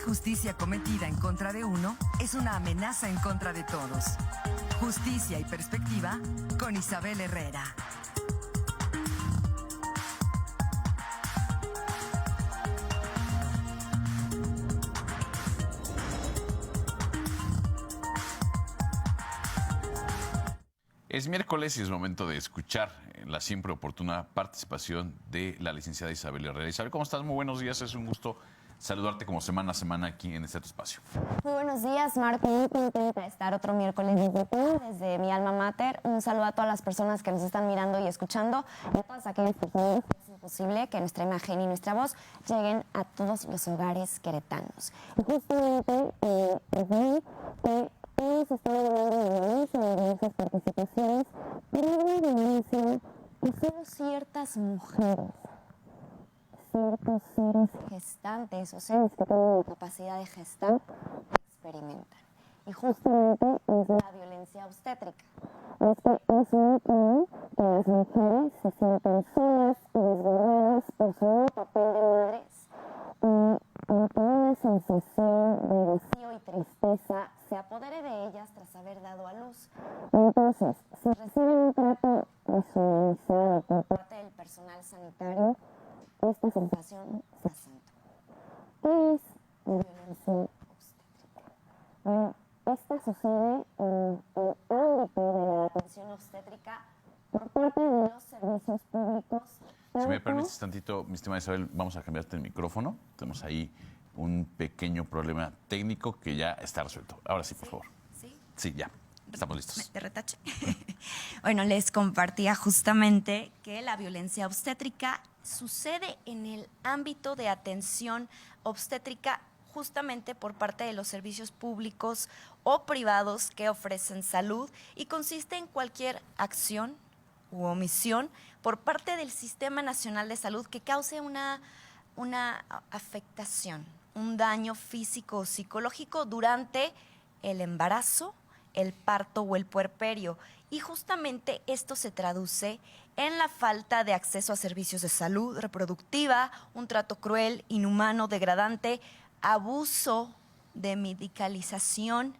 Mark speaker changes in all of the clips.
Speaker 1: injusticia cometida en contra de uno es una amenaza en contra de todos. Justicia y perspectiva con Isabel Herrera.
Speaker 2: Es miércoles y es momento de escuchar la siempre oportuna participación de la licenciada Isabel Herrera. Isabel, ¿cómo estás? Muy buenos días. Es un gusto saludarte como semana a semana aquí en este espacio.
Speaker 3: Muy buenos días, Marco. Muy contenta de estar otro miércoles desde mi alma mater. Un saludo a todas las personas que nos están mirando y escuchando y a todas aquellas personas que es imposible que nuestra imagen y nuestra voz lleguen a todos los hogares queretanos. Y justamente hemos estado hablando de muchas participaciones, pero hay una violencia que solo ciertas mujeres, ciertos seres gestantes o seres que tienen la capacidad de gestar experimentan. Y justamente es la violencia obstétrica. Es muy común que las mujeres se sientan solas y desbordadas por su nuevo papel de madres y que una sensación de vacío y tristeza se apodere de ellas tras haber dado a luz. Entonces, si reciben un trato deshumanizado por parte del personal sanitario, esta sensación se acentúa. ¿Qué es violencia obstétrica? Bueno, esta sucede en el ámbito de la atención obstétrica por parte de los servicios públicos.
Speaker 2: Si me permites tantito, mi estimada Isabel, vamos a cambiarte el micrófono. Tenemos ahí un pequeño problema técnico que ya está resuelto. Ahora sí, por favor.
Speaker 4: ¿Sí?
Speaker 2: Sí, ya. Estamos listos.
Speaker 4: ¿De retache? Bueno, les compartía justamente que la violencia obstétrica sucede en el ámbito de atención obstétrica justamente por parte de los servicios públicos o privados que ofrecen salud y consiste en cualquier acción u omisión por parte del Sistema Nacional de Salud que cause una afectación, un daño físico o psicológico durante el embarazo, el parto o el puerperio. Y justamente esto se traduce en la falta de acceso a servicios de salud reproductiva, un trato cruel, inhumano, degradante, abuso de medicalización,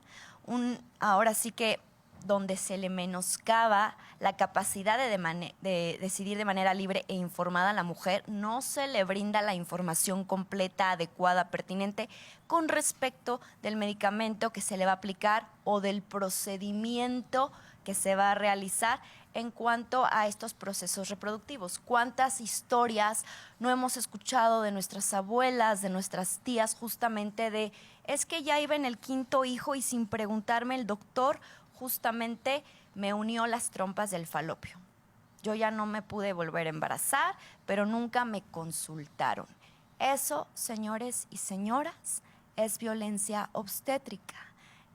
Speaker 4: ahora sí que donde se le menoscaba la capacidad de decidir de manera libre e informada a la mujer, no se le brinda la información completa, adecuada, pertinente con respecto del medicamento que se le va a aplicar o del procedimiento que se va a realizar en cuanto a estos procesos reproductivos. ¿Cuántas historias no hemos escuchado de nuestras abuelas, de nuestras tías, justamente de, es que ya iba en el 5º hijo y sin preguntarme el doctor justamente me unió las trompas del falopio? Yo ya no me pude volver a embarazar, pero nunca me consultaron. Eso, señores y señoras, es violencia obstétrica.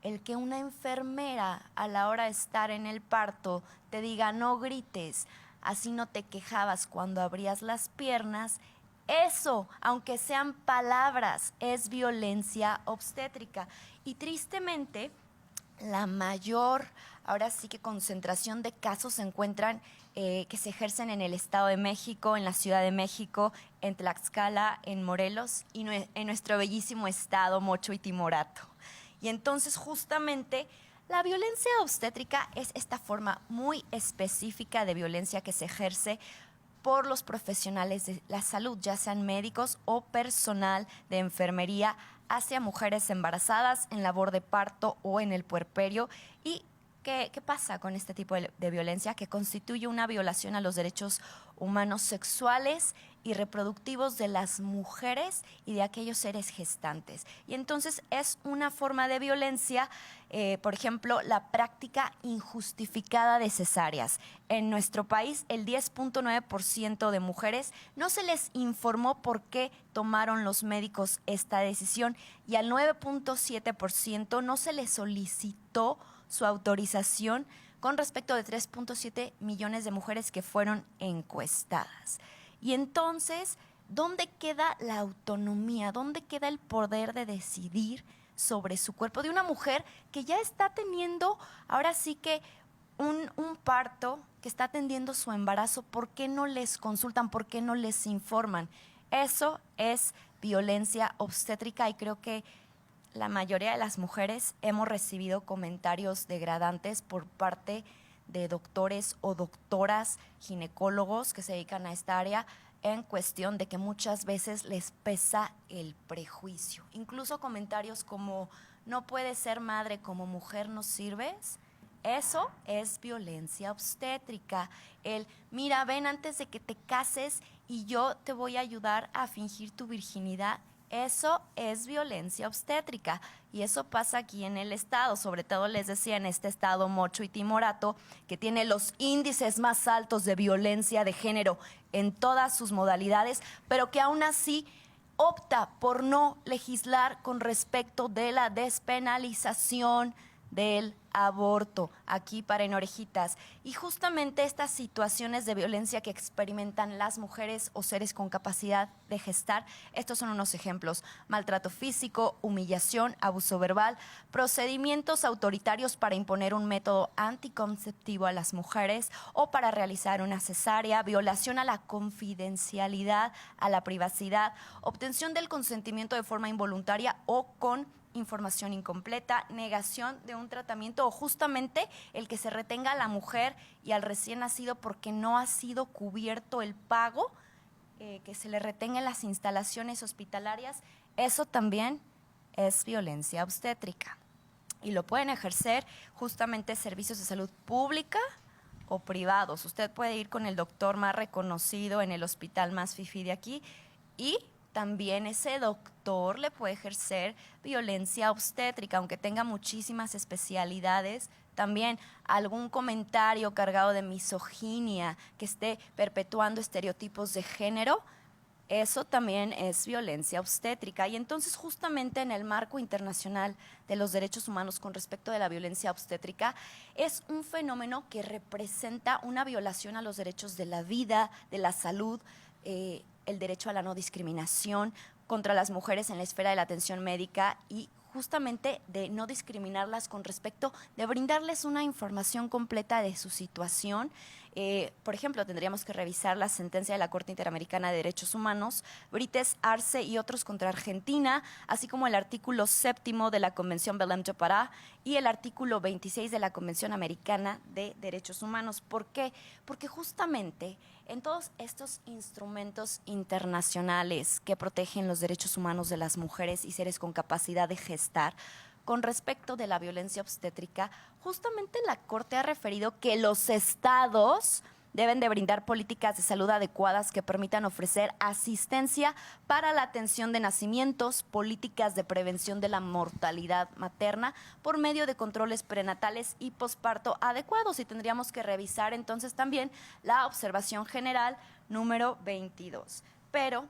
Speaker 4: El que una enfermera a la hora de estar en el parto te diga no grites, así no te quejabas cuando abrías las piernas, eso, aunque sean palabras, es violencia obstétrica. Y tristemente, la mayor, ahora sí que concentración de casos se encuentran que se ejercen en el Estado de México, en la Ciudad de México, en Tlaxcala, en Morelos y en nuestro bellísimo estado Mocho y Timorato. Y entonces justamente la violencia obstétrica es esta forma muy específica de violencia que se ejerce por los profesionales de la salud, ya sean médicos o personal de enfermería, hacia mujeres embarazadas en labor de parto o en el puerperio. ¿Y qué pasa con este tipo de violencia? Que constituye una violación a los derechos humanos sexuales y reproductivos de las mujeres y de aquellos seres gestantes. Y entonces es una forma de violencia, por ejemplo, la práctica injustificada de cesáreas. En nuestro país, el 10.9% de mujeres no se les informó por qué tomaron los médicos esta decisión y al 9.7% no se les solicitó su autorización con respecto de 3.7 millones de mujeres que fueron encuestadas. Y entonces, ¿dónde queda la autonomía? ¿Dónde queda el poder de decidir sobre su cuerpo de una mujer que ya está teniendo, ahora sí que un parto, que está atendiendo su embarazo? ¿Por qué no les consultan? ¿Por qué no les informan? Eso es violencia obstétrica y creo que la mayoría de las mujeres hemos recibido comentarios degradantes por parte de doctores o doctoras ginecólogos que se dedican a esta área en cuestión de que muchas veces les pesa el prejuicio. Incluso comentarios como no puedes ser madre, como mujer no sirves. Eso es violencia obstétrica. El, mira, ven antes de que te cases y yo te voy a ayudar a fingir tu virginidad. Eso es violencia obstétrica y eso pasa aquí en el estado, sobre todo les decía en este estado Mocho y Timorato, que tiene los índices más altos de violencia de género en todas sus modalidades, pero que aún así opta por no legislar con respecto de la despenalización del aborto, aquí para En Orejitas. Y justamente estas situaciones de violencia que experimentan las mujeres o seres con capacidad de gestar, estos son unos ejemplos: maltrato físico, humillación, abuso verbal, procedimientos autoritarios para imponer un método anticonceptivo a las mujeres o para realizar una cesárea, violación a la confidencialidad, a la privacidad, obtención del consentimiento de forma involuntaria o con información incompleta, negación de un tratamiento o justamente el que se retenga a la mujer y al recién nacido porque no ha sido cubierto el pago, que se le retenga en las instalaciones hospitalarias. Eso también es violencia obstétrica y lo pueden ejercer justamente servicios de salud pública o privados. Usted puede ir con el doctor más reconocido en el hospital más fifí de aquí y también ese doctor le puede ejercer violencia obstétrica, aunque tenga muchísimas especialidades. También algún comentario cargado de misoginia que esté perpetuando estereotipos de género, eso también es violencia obstétrica. Y entonces justamente en el marco internacional de los derechos humanos con respecto de la violencia obstétrica, es un fenómeno que representa una violación a los derechos de la vida, de la salud, el derecho a la no discriminación contra las mujeres en la esfera de la atención médica y justamente de no discriminarlas con respecto de brindarles una información completa de su situación. Por ejemplo, tendríamos que revisar la sentencia de la Corte Interamericana de Derechos Humanos, Brites, Arce y otros contra Argentina, así como el artículo 7º de la Convención Belém do Pará y el artículo 26 de la Convención Americana de Derechos Humanos. ¿Por qué? Porque justamente en todos estos instrumentos internacionales que protegen los derechos humanos de las mujeres y seres con capacidad de gestar, con respecto de la violencia obstétrica, justamente la Corte ha referido que los estados deben de brindar políticas de salud adecuadas que permitan ofrecer asistencia para la atención de nacimientos, políticas de prevención de la mortalidad materna por medio de controles prenatales y posparto adecuados. Y tendríamos que revisar entonces también la observación general número 22. Pero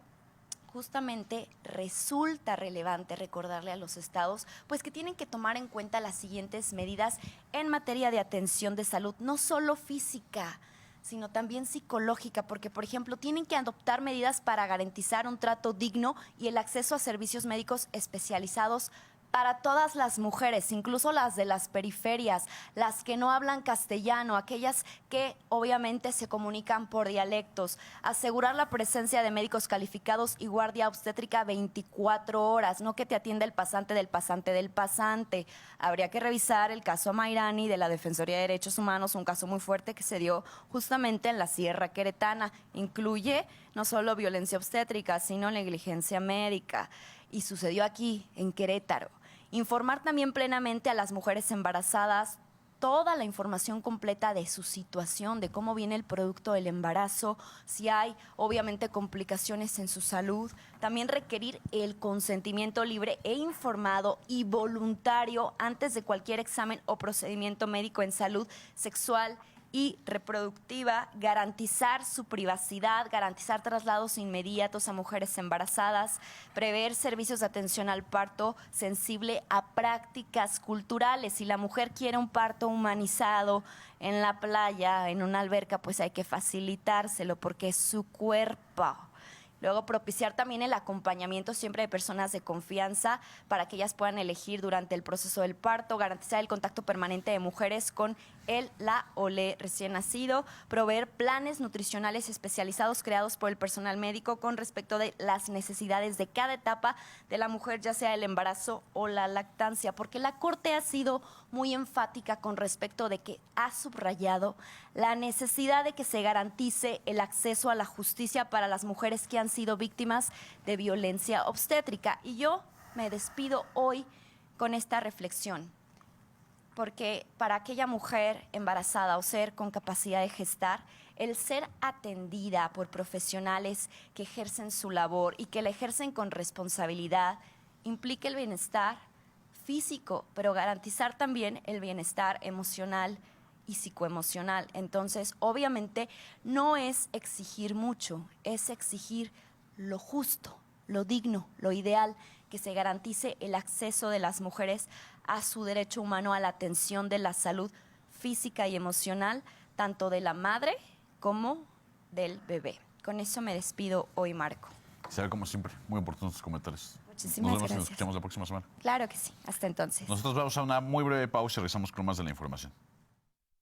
Speaker 4: justamente resulta relevante recordarle a los estados pues que tienen que tomar en cuenta las siguientes medidas en materia de atención de salud, no solo física, sino también psicológica, porque, por ejemplo, tienen que adoptar medidas para garantizar un trato digno y el acceso a servicios médicos especializados para todas las mujeres, incluso las de las periferias, las que no hablan castellano, aquellas que obviamente se comunican por dialectos. Asegurar la presencia de médicos calificados y guardia obstétrica 24 horas, no que te atienda el pasante del pasante del pasante. Habría que revisar el caso Mairani de la Defensoría de Derechos Humanos, un caso muy fuerte que se dio justamente en la Sierra Queretana. Incluye no solo violencia obstétrica, sino negligencia médica. Y sucedió aquí, en Querétaro. Informar también plenamente a las mujeres embarazadas toda la información completa de su situación, de cómo viene el producto del embarazo, si hay obviamente complicaciones en su salud. También requerir el consentimiento libre e informado y voluntario antes de cualquier examen o procedimiento médico en salud sexual y reproductiva, garantizar su privacidad, garantizar traslados inmediatos a mujeres embarazadas, prever servicios de atención al parto sensible a prácticas culturales. Si la mujer quiere un parto humanizado en la playa, en una alberca, pues hay que facilitárselo porque es su cuerpo. Luego, propiciar también el acompañamiento siempre de personas de confianza para que ellas puedan elegir durante el proceso del parto, garantizar el contacto permanente de mujeres con el, la o le recién nacido, proveer planes nutricionales especializados creados por el personal médico con respecto de las necesidades de cada etapa de la mujer, ya sea el embarazo o la lactancia, porque la Corte ha sido muy enfática con respecto de que ha subrayado la necesidad de que se garantice el acceso a la justicia para las mujeres que han sido víctimas de violencia obstétrica. Y yo me despido hoy con esta reflexión, porque para aquella mujer embarazada o ser con capacidad de gestar, el ser atendida por profesionales que ejercen su labor y que la ejercen con responsabilidad implica el bienestar físico, pero garantizar también el bienestar emocional y psicoemocional. Entonces, obviamente, no es exigir mucho, es exigir lo justo, lo digno, lo ideal, que se garantice el acceso de las mujeres a su derecho humano a la atención de la salud física y emocional, tanto de la madre como del bebé. Con eso me despido hoy, Marco.
Speaker 2: Isabel, como siempre, muy oportunos tus comentarios.
Speaker 4: Muchísimas
Speaker 2: Nos vemos y
Speaker 4: gracias.
Speaker 2: nos escuchamos la próxima semana.
Speaker 4: Claro que sí. Hasta entonces.
Speaker 2: Nosotros vamos a una muy breve pausa y regresamos con más de la información.